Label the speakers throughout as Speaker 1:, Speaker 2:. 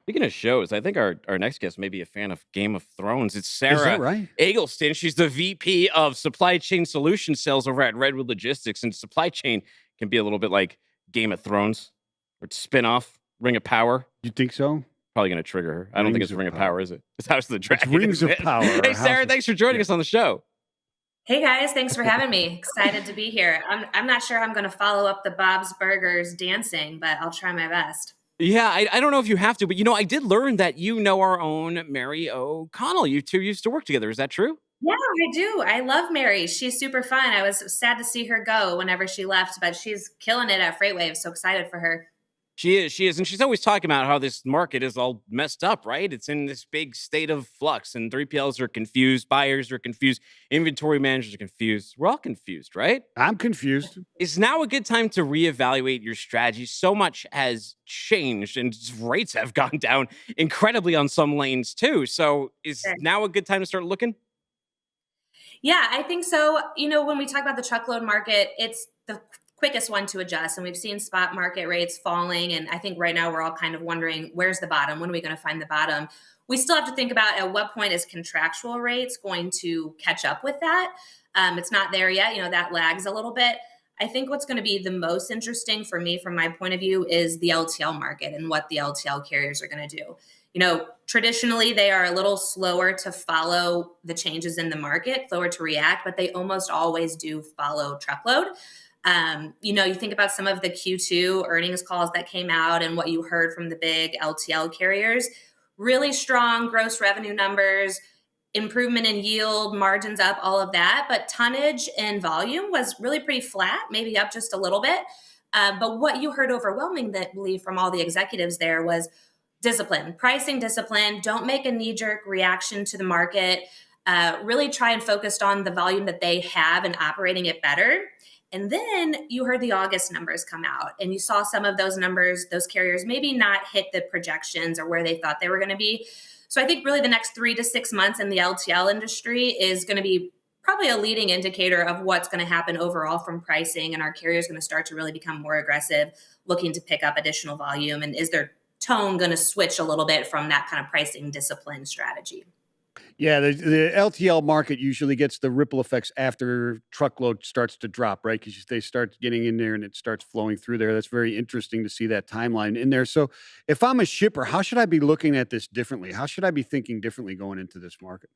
Speaker 1: Speaking of shows, I think our next guest may be a fan of Game of Thrones. It's
Speaker 2: Is that
Speaker 1: Sarah
Speaker 2: right?
Speaker 1: Eggleston. She's the VP of Supply Chain Solution Sales over at Redwood Logistics. And supply chain can be a little bit like Game of Thrones or spin-off, Ring of Power.
Speaker 2: You think so?
Speaker 1: Probably going to trigger her. I don't think
Speaker 2: Rings
Speaker 1: it's
Speaker 2: of
Speaker 1: Ring of Power,
Speaker 2: Power.
Speaker 1: is it? It's House of the
Speaker 2: It's
Speaker 1: Dragon,
Speaker 2: Rings
Speaker 1: isn't
Speaker 2: of
Speaker 1: it?
Speaker 2: Power
Speaker 1: Hey,
Speaker 2: or House
Speaker 1: Sarah,
Speaker 2: of
Speaker 1: thanks for joining
Speaker 2: yeah.
Speaker 1: us on the show.
Speaker 3: Hey guys, thanks for having me. Excited to be here. I'm not sure I'm going to follow up the Bob's Burgers dancing, but I'll try my best.
Speaker 1: Yeah, I don't know if you have to, but I did learn that you know our own Mary O'Connell. You two used to work together. Is that true?
Speaker 3: Yeah, I do. I love Mary. She's super fun. I was sad to see her go whenever she left, but she's killing it at FreightWaves. So excited for her.
Speaker 1: She is, and she's always talking about how this market is all messed up, right? It's in this big state of flux, and 3PLs are confused, buyers are confused, inventory managers are confused. We're all confused, right?
Speaker 2: I'm confused.
Speaker 1: Is now a good time to reevaluate your strategy? So much has changed, and rates have gone down incredibly on some lanes too. So is
Speaker 3: Sure.
Speaker 1: now a good time to start looking?
Speaker 3: Yeah, I think so. When we talk about the truckload market, it's the quickest one to adjust. And we've seen spot market rates falling. And I think right now we're all kind of wondering, where's the bottom? When are we going to find the bottom? We still have to think about at what point is contractual rates going to catch up with that. It's not there yet. That lags a little bit. I think what's going to be the most interesting for me from my point of view is the LTL market and what the LTL carriers are going to do. Traditionally they are a little slower to follow the changes in the market, slower to react, but they almost always do follow truckload. You think about some of the Q2 earnings calls that came out and what you heard from the big LTL carriers, really strong gross revenue numbers, improvement in yield, margins up, all of that. But tonnage and volume was really pretty flat, maybe up just a little bit. But what you heard overwhelmingly from all the executives there was discipline, pricing discipline. Don't make a knee-jerk reaction to the market. Really try and focus on the volume that they have and operating it better. And then you heard the August numbers come out and you saw some of those numbers, those carriers maybe not hit the projections or where they thought they were going to be. So I think really the next 3 to 6 months in the LTL industry is going to be probably a leading indicator of what's going to happen overall from pricing. And our carriers going to start to really become more aggressive, looking to pick up additional volume. And is their tone going to switch a little bit from that kind of pricing discipline strategy?
Speaker 2: Yeah, the LTL market usually gets the ripple effects after truckload starts to drop, right? Because they start getting in there and it starts flowing through there. That's very interesting to see that timeline in there. So if I'm a shipper, how should I be looking at this differently? How should I be thinking differently going into this market?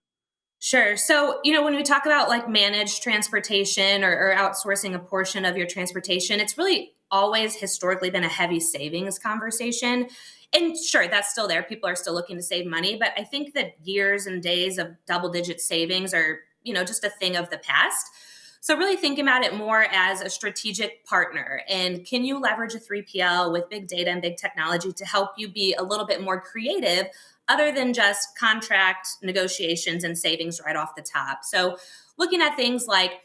Speaker 3: Sure. So, when we talk about like managed transportation or outsourcing a portion of your transportation, it's really always historically been a heavy savings conversation. And sure, that's still there. People are still looking to save money. But I think that years and days of double digit savings are, just a thing of the past. So really thinking about it more as a strategic partner. And can you leverage a 3PL with big data and big technology to help you be a little bit more creative other than just contract negotiations and savings right off the top? So looking at things like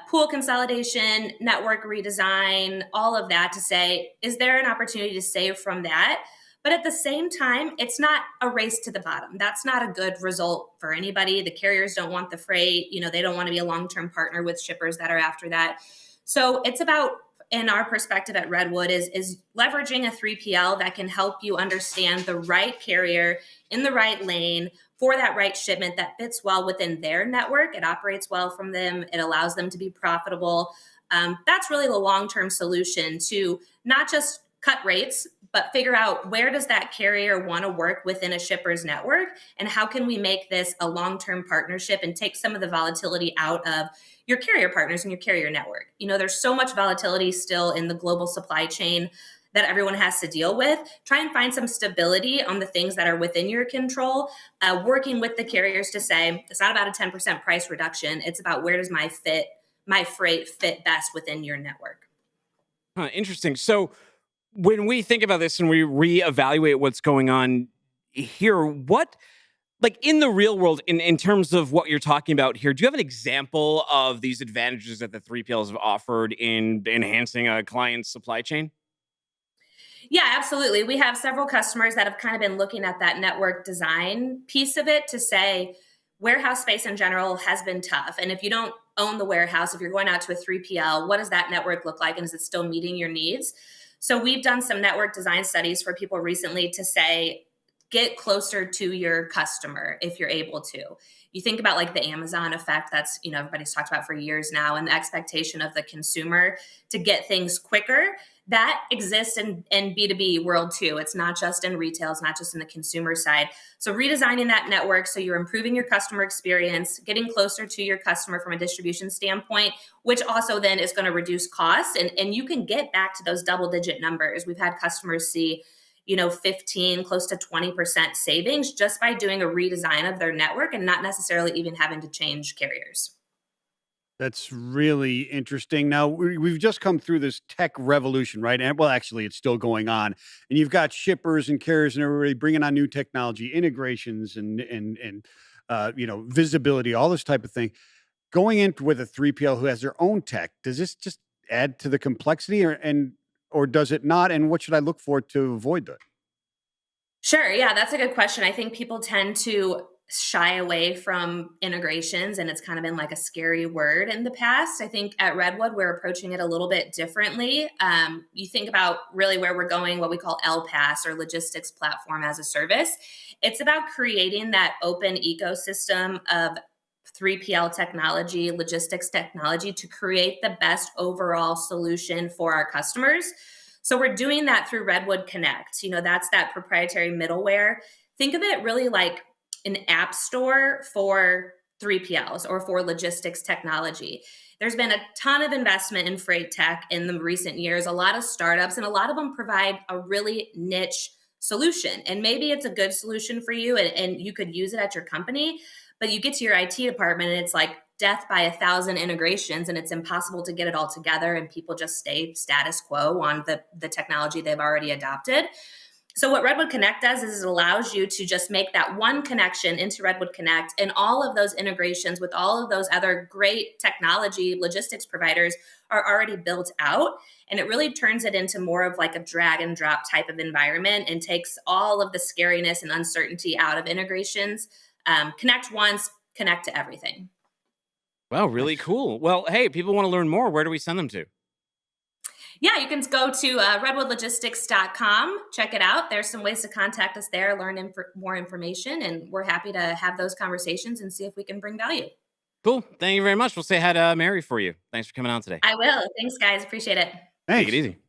Speaker 3: pool consolidation, network redesign, all of that to say, is there an opportunity to save from that? But at the same time, it's not a race to the bottom. That's not a good result for anybody. The carriers don't want the freight. They don't want to be a long-term partner with shippers that are after that. So it's about, in our perspective at Redwood, is leveraging a 3PL that can help you understand the right carrier in the right lane for that right shipment that fits well within their network. It operates well from them. It allows them to be profitable. That's really the long-term solution to not just cut rates, but figure out where does that carrier want to work within a shipper's network and how can we make this a long-term partnership and take some of the volatility out of your carrier partners and your carrier network. There's so much volatility still in the global supply chain that everyone has to deal with. Try and find some stability on the things that are within your control, working with the carriers to say, it's not about a 10% price reduction. It's about where does my freight fit best within your network.
Speaker 1: Interesting. So when we think about this and we reevaluate what's going on here, what, like in the real world, in terms of what you're talking about here, do you have an example of these advantages that the 3PLs have offered in enhancing a client's supply chain?
Speaker 3: Yeah, absolutely. We have several customers that have kind of been looking at that network design piece of it to say warehouse space in general has been tough. And if you don't own the warehouse, if you're going out to a 3PL, what does that network look like? And is it still meeting your needs? So we've done some network design studies for people recently to say, get closer to your customer if you're able to. You think about like the Amazon effect that's, everybody's talked about for years now, and the expectation of the consumer to get things quicker. That exists in B2B world too. It's not just in retail, it's not just in the consumer side. So redesigning that network so you're improving your customer experience, getting closer to your customer from a distribution standpoint, which also then is going to reduce costs. And you can get back to those double-digit numbers. We've had customers see 15, close to 20% savings just by doing a redesign of their network and not necessarily even having to change carriers.
Speaker 2: That's really interesting. Now, we've just come through this tech revolution, right? And well, actually, it's still going on. And you've got shippers and carriers and everybody bringing on new technology, integrations and visibility, all this type of thing. Going in with a 3PL who has their own tech, does this just add to the complexity, or does it not? And what should I look for to avoid that?
Speaker 3: Sure. Yeah, that's a good question. I think people tend to shy away from integrations, and it's kind of been like a scary word in the past. I think at Redwood, we're approaching it a little bit differently. You think about really where we're going, what we call LPaaS, or Logistics Platform as a Service. It's about creating that open ecosystem of 3PL technology, logistics technology to create the best overall solution for our customers. So we're doing that through Redwood Connect. That's that proprietary middleware. Think of it really like an app store for 3PLs or for logistics technology. There's been a ton of investment in freight tech in the recent years, a lot of startups, and a lot of them provide a really niche solution. And maybe it's a good solution for you and you could use it at your company, but you get to your IT department and it's like death by 1,000 integrations, and it's impossible to get it all together, and people just stay status quo on the technology they've already adopted. So what Redwood Connect does is it allows you to just make that one connection into Redwood Connect, and all of those integrations with all of those other great technology logistics providers are already built out. And it really turns it into more of like a drag and drop type of environment and takes all of the scariness and uncertainty out of integrations. Connect once, connect to everything.
Speaker 1: Wow, really cool. Well, hey, people want to learn more. Where do we send them to?
Speaker 3: Yeah, you can go to redwoodlogistics.com, check it out. There's some ways to contact us there, learn more information, and we're happy to have those conversations and see if we can bring value.
Speaker 1: Cool. Thank you very much. We'll say hi to Mary for you. Thanks for coming on today.
Speaker 3: I will. Thanks, guys. Appreciate it.
Speaker 2: Thanks.
Speaker 1: Take it easy.